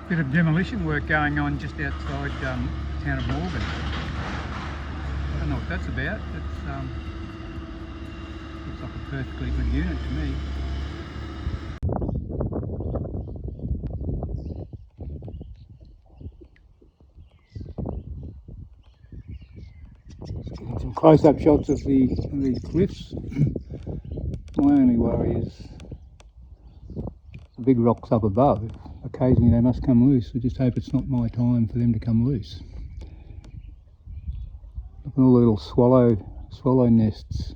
Bit of demolition work going on just outside town of Morgan. I don't know what that's about. It's looks like a perfectly good unit to me. Just getting some close-up shots of these cliffs. My only worry is the big rocks up above. Occasionally they must come loose. I just hope it's not my time for them to come loose. Look at all the little swallow nests.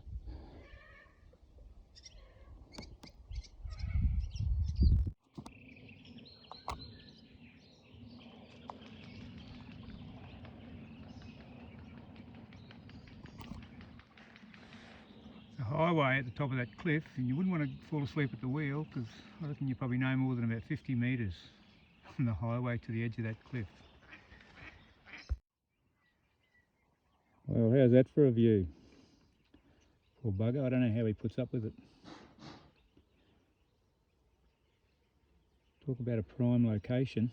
The highway at the top of that cliff, and you wouldn't want to fall asleep at the wheel because I reckon you're probably no more than about 50 metres from the highway to the edge of that cliff. Well, how's that for a view? Poor bugger, I don't know how he puts up with it. Talk about a prime location.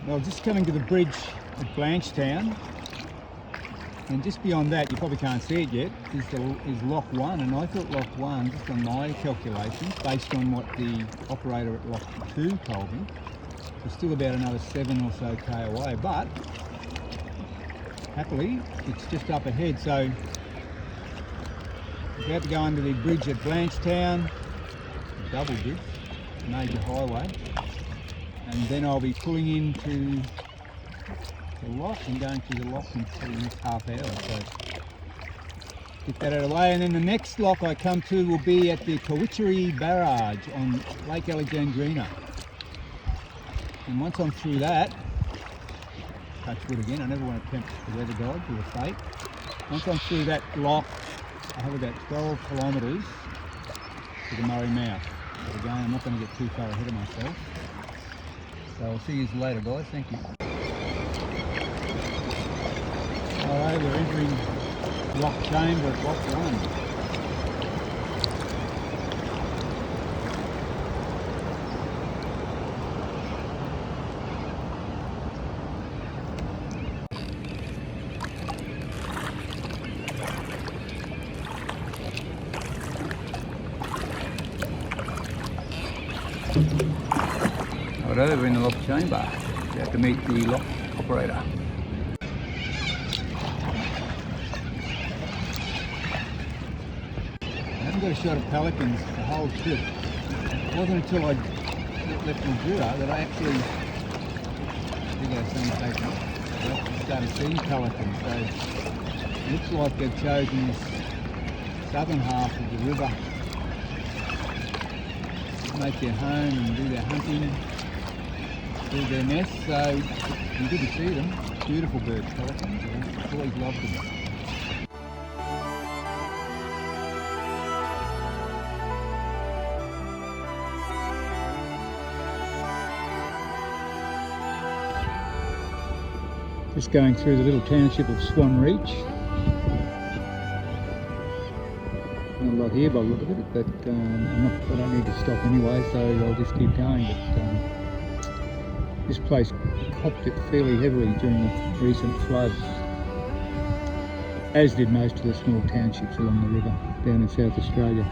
Well, just coming to the bridge at Blanchetown, and just beyond that, you probably can't see it yet, is Lock 1, and I thought Lock 1, just on my calculations, based on what the operator at Lock 2 told me, was still about another 7 or so k away, but happily it's just up ahead, so we're about to go under the bridge at Blanchetown, double bridge, major highway. And then I'll be pulling into the lock and going through the lock in the next half hour. So get that out of the way. And then the next lock I come to will be at the Waikerie barrage on Lake Alexandrina. And once I'm through that, touch wood again, I never want to tempt the weather gods or the fate. Once I'm through that lock, I have about 12 kilometres to the Murray mouth. But again, I'm not going to get too far ahead of myself. So I'll see you later, guys. Thank you. Alright, we're entering lock chamber at Lock 1. Righto, we're in the lock chamber. We have to meet the lock operator. I haven't got a shot of pelicans the whole trip. It wasn't until I left Mildura that I actually started seeing pelicans. So it looks like they've chosen this southern half of the river to make their home and do their hunting. Build their nests, so it's good to see them. Beautiful birds, pelicans. I've always loved them. Just going through the little township of Swan Reach. Not a lot here by the look of it, but I don't need to stop anyway, so I'll just keep going. But, this place copped it fairly heavily during the recent floods, as did most of the small townships along the river down in South Australia.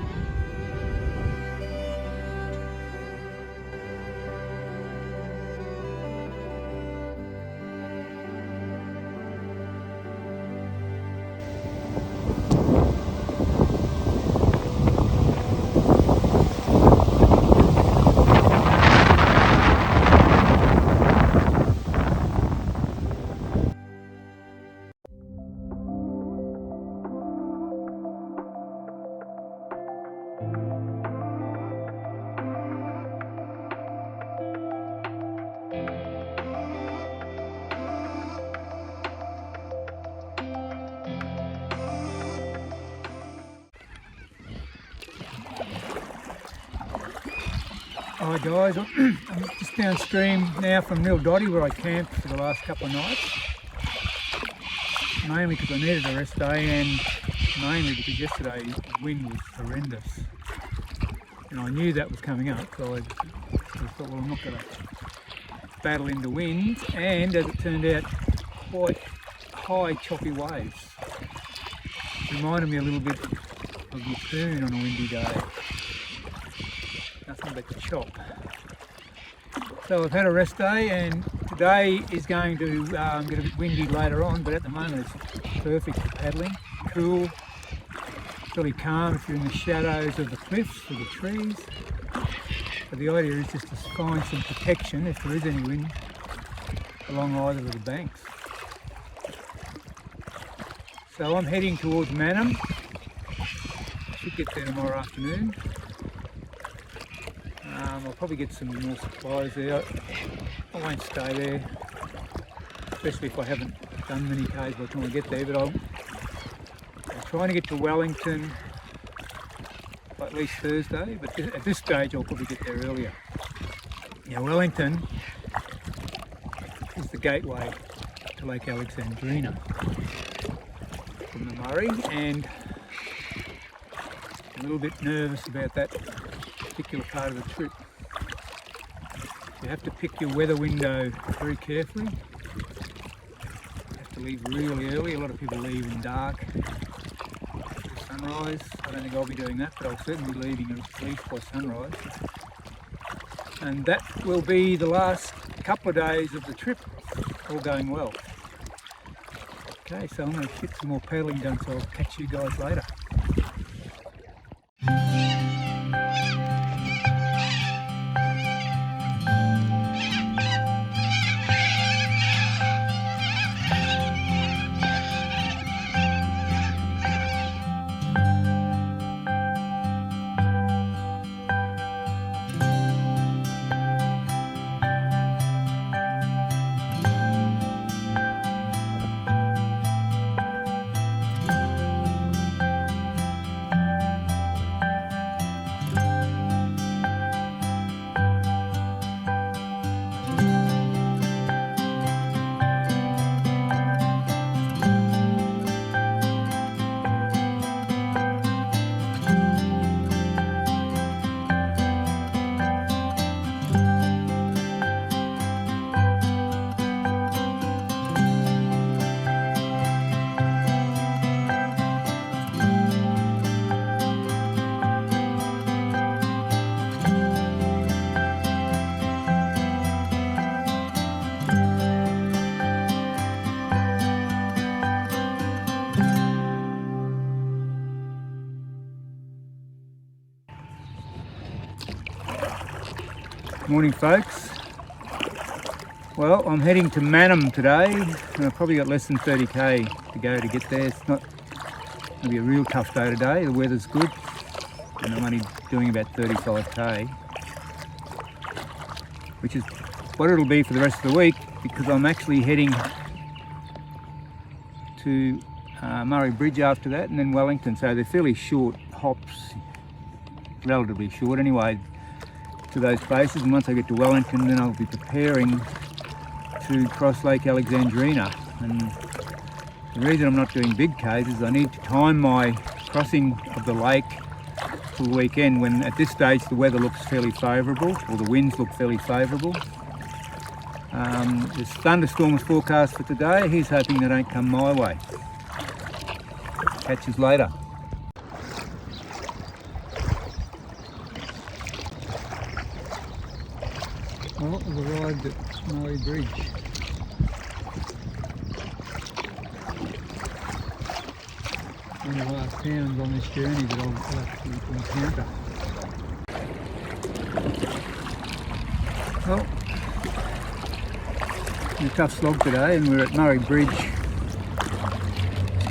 Hi guys, I'm just downstream now from Nil Dotty where I camped for the last couple of nights. Mainly because I needed a rest day and mainly because yesterday the wind was horrendous. And I knew that was coming up, so I thought, well, I'm not going to battle into wind, and as it turned out, quite high choppy waves. Reminded me a little bit of Yeppoon on a windy day. Nothing but chop. So I've had a rest day, and today is going to get a bit windy later on, but at the moment it's perfect for paddling. Cool, really calm if you're in the shadows of the cliffs or the trees. But the idea is just to find some protection if there is any wind along either of the banks. So I'm heading towards Mannum. Should get there tomorrow afternoon. I'll probably get some more supplies there. I won't stay there, especially if I haven't done many Ks by the time I get there, but I'm trying to get to Wellington by at least Thursday, but at this stage I'll probably get there earlier. Now Wellington is the gateway to Lake Alexandrina from the Murray, and I'm a little bit nervous about that particular part of the trip. You have to pick your weather window very carefully. You have to leave really early. A lot of people leave in dark for sunrise. I don't think I'll be doing that, but I'll certainly be leaving at least by sunrise. And that will be the last couple of days of the trip, all going well. Okay, so I'm going to get some more paddling done, so I'll catch you guys later. Morning folks. Well, I'm heading to Mannum today, and I've probably got less than 30k to go to get there. It's not going to be a real tough day today. The weather's good and I'm only doing about 35k, which is what it'll be for the rest of the week, because I'm actually heading to Murray Bridge after that, and then Wellington, so they're fairly short hops, relatively short anyway, to those places. And once I get to Wellington, then I'll be preparing to cross Lake Alexandrina. And the reason I'm not doing big Ks is I need to time my crossing of the lake to the weekend, when at this stage the weather looks fairly favourable, or the winds look fairly favourable. There's thunderstorms forecast for today. He's hoping they don't come my way. Catch us later. Well, we've arrived at Murray Bridge. One of the last towns on this journey that I'll actually encounter. Well, it's a tough slog today, and we're at Murray Bridge,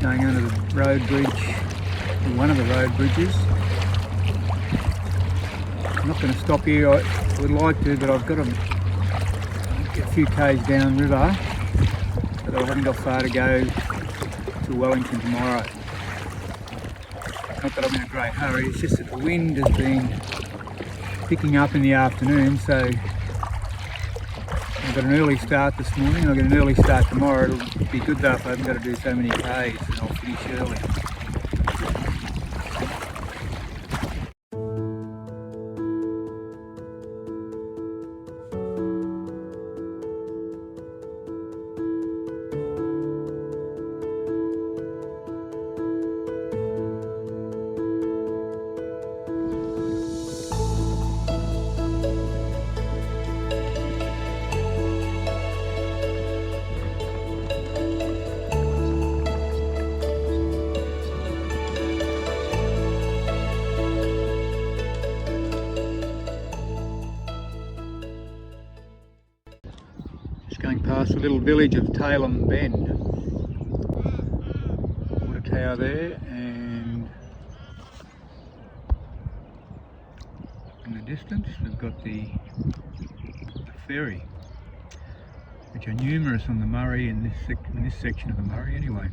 going under the road bridge, or one of the road bridges. I'm not going to stop here. I would like to, but I've got to get a few k's downriver, but I haven't got far to go to Wellington tomorrow. Not that I'm in a great hurry, it's just that the wind has been picking up in the afternoon, so I've got an early start this morning. I've got an early start tomorrow. It'll be good though if I haven't got to do so many Ks, and I'll finish early. Going past the little village of Tailem Bend. Water tower there, and in the distance we've got the ferry, which are numerous on the Murray in this section of the Murray anyway.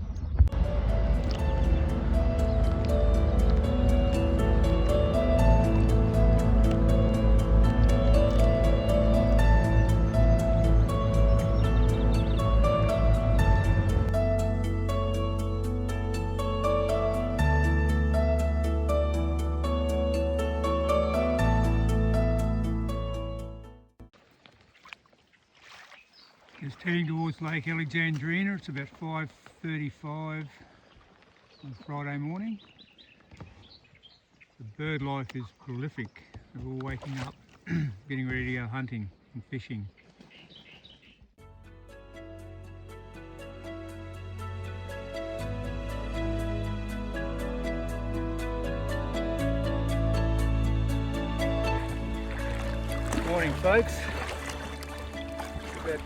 Just heading towards Lake Alexandrina. It's about 5:35 on Friday morning. The bird life is prolific. They're all waking up, getting ready to go hunting and fishing. Good morning, folks. It's about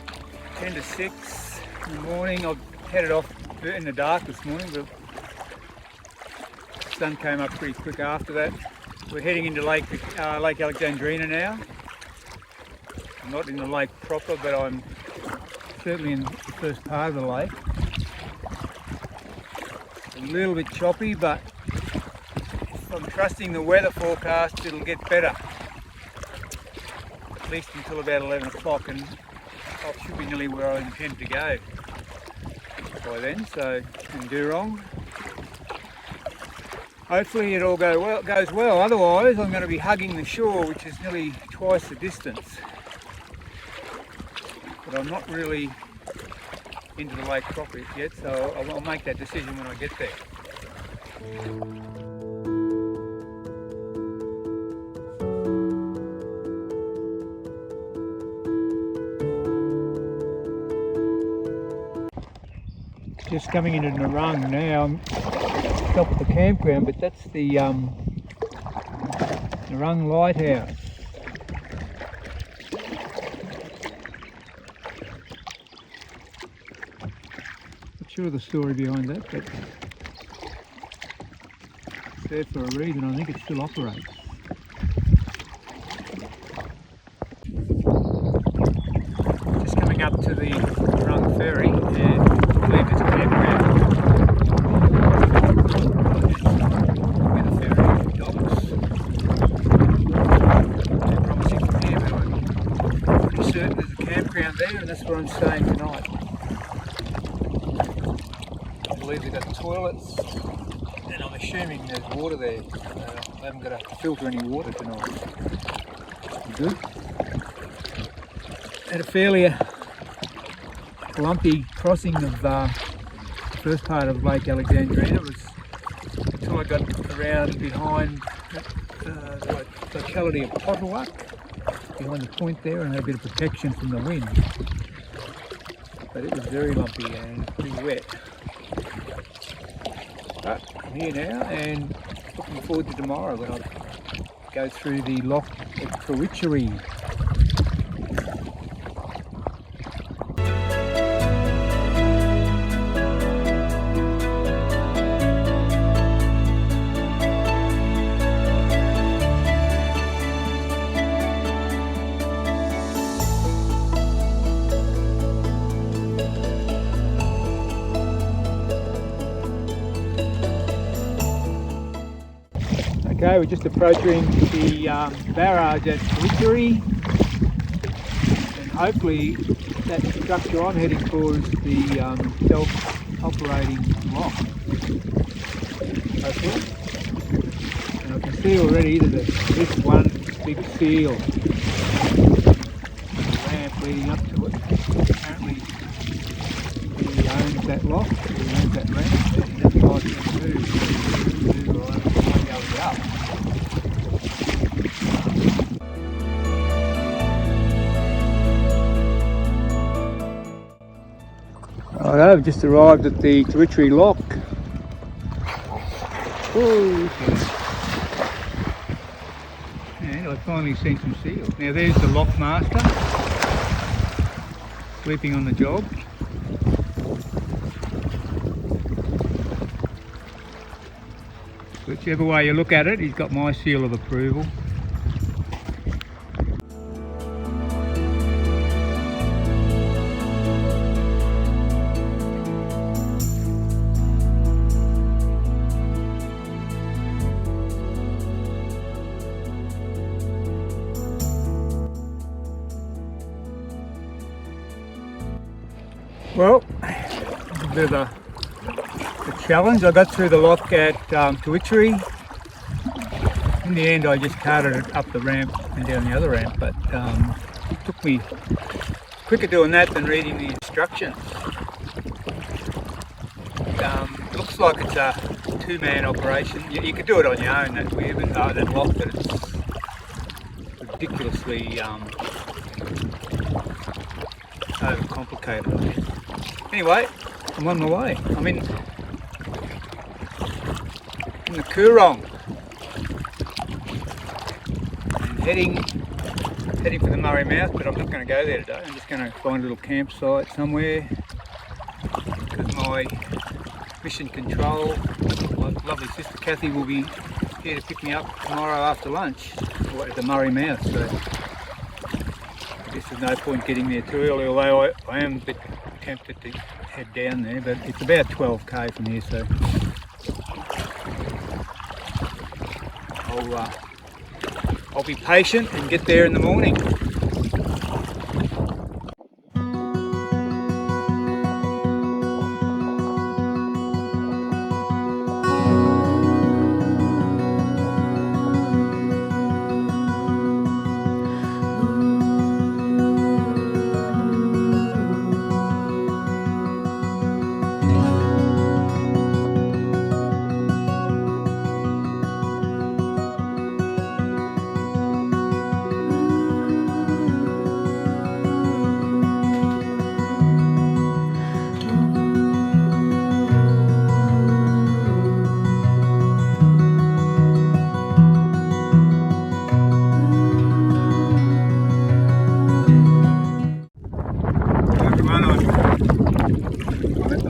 10 to 6 in the morning. I've headed off in the dark this morning, but the sun came up pretty quick after that. We're heading into Lake Alexandrina now. I'm not in the lake proper, but I'm certainly in the first part of the lake. It's a little bit choppy, but if I'm trusting the weather forecast, it'll get better. At least until about 11 o'clock, and I should be nearly where I intend to go by then, so can do wrong. Hopefully it all goes well, otherwise I'm going to be hugging the shore, which is nearly twice the distance. But I'm not really into the lake properly yet, so I'll make that decision when I get there. Just coming into Narung now. I'm stopped at the campground, but that's the Narung Lighthouse. Not sure of the story behind that, but it's there for a reason. I think it still operates. Just coming up to the Narung ferry, and I believe it's a campground where the ferry docks. Too promising from here, but I'm pretty certain there's a campground there, and that's where I'm staying tonight. I believe they've got toilets, and I'm assuming there's water there. I haven't got to filter any water tonight. Good. Had a fairly lumpy crossing of the first part of Lake Alexandrina. It was until I got around behind the locality of Potawak, behind the point there, and had a bit of protection from the wind. But it was very lumpy and pretty wet. But I'm here now, and looking forward to tomorrow when I go through the loch of Waikerie. Okay, we're just approaching the barrage at Waikerie, and hopefully that structure I'm heading for is the self-operating lock. Hopefully. And I can see already that this one big seal, the ramp leading up to it. Apparently he owns that lock, he owns that ramp, and that's why I can move or I won't be able to get up. Righto, I've just arrived at the Waikerie lock. Oh, and I've finally seen some seals. Now there's the lock master sleeping on the job. Whichever way you look at it, he's got my seal of approval. Well, it's a bit of a challenge. I got through the lock at Waikerie. In the end I just carted it up the ramp and down the other ramp, but it took me quicker doing that than reading the instructions. It looks like it's a two-man operation. You could do it on your own, that lock, but it's ridiculously overcomplicated, I think. Anyway, I'm on my way. I'm in the Coorong and heading for the Murray Mouth, but I'm not going to go there today. I'm just going to find a little campsite somewhere because my mission control, my lovely sister Kathy, will be here to pick me up tomorrow after lunch at the Murray Mouth. So I guess there's no point getting there too early, although I am a bit tempted to head down there, but it's about 12k from here, so I'll be patient and get there in the morning.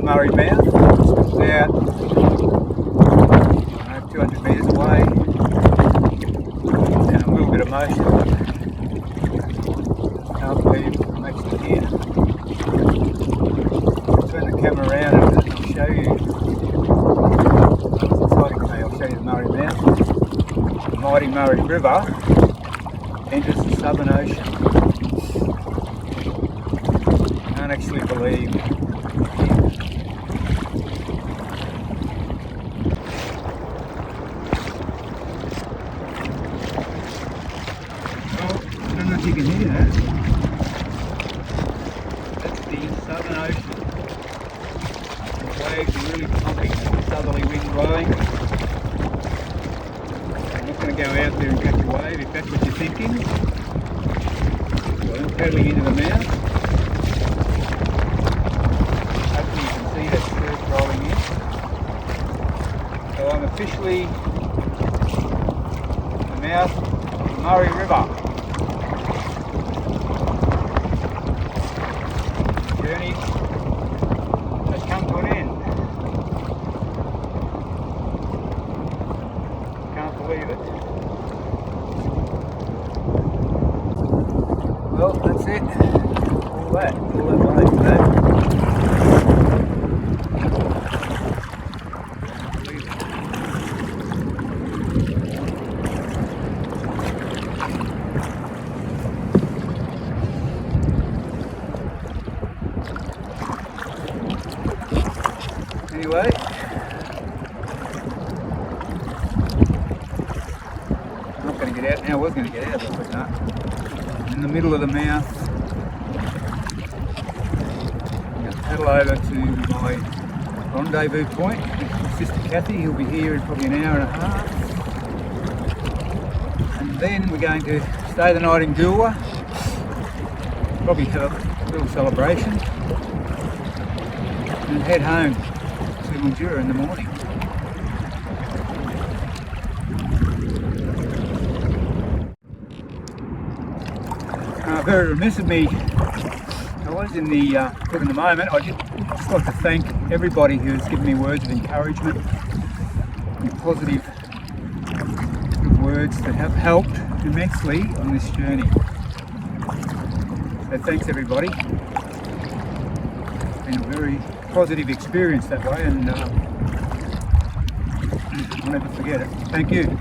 Murray Mouth, just about 200 metres away, and I'm a little bit emotional. Can't believe I'm actually here. I'll turn the camera around and I'll show you. It's exciting to me. I'll show you the Murray Mouth. The mighty Murray River enters the Southern Ocean. I can't actually believe you can hear that. That's the Southern Ocean. The waves are really pumping, southerly wind blowing. I'm not going to go out there and catch a wave if that's what you're thinking. So I'm paddling into the mouth. Hopefully you can see that surf rolling in. So I'm officially in the mouth of the Murray River. Journey has come to an end. Can't believe it. Well, that's it. All that way for that. going to get out. Now I was going to get out, but no. In the middle of the mouth. I'm going to paddle over to my rendezvous point with Sister Kathy. He'll be here in probably an hour and a half. And then we're going to stay the night in Goolwa. Probably have a little celebration. And head home to Mildura in the morning. Very remiss of me. I was in the book in the moment. I'd just like to thank everybody who has given me words of encouragement and positive good words that have helped immensely on this journey. So thanks everybody. It's been a very positive experience that way, and I'll never forget it. Thank you.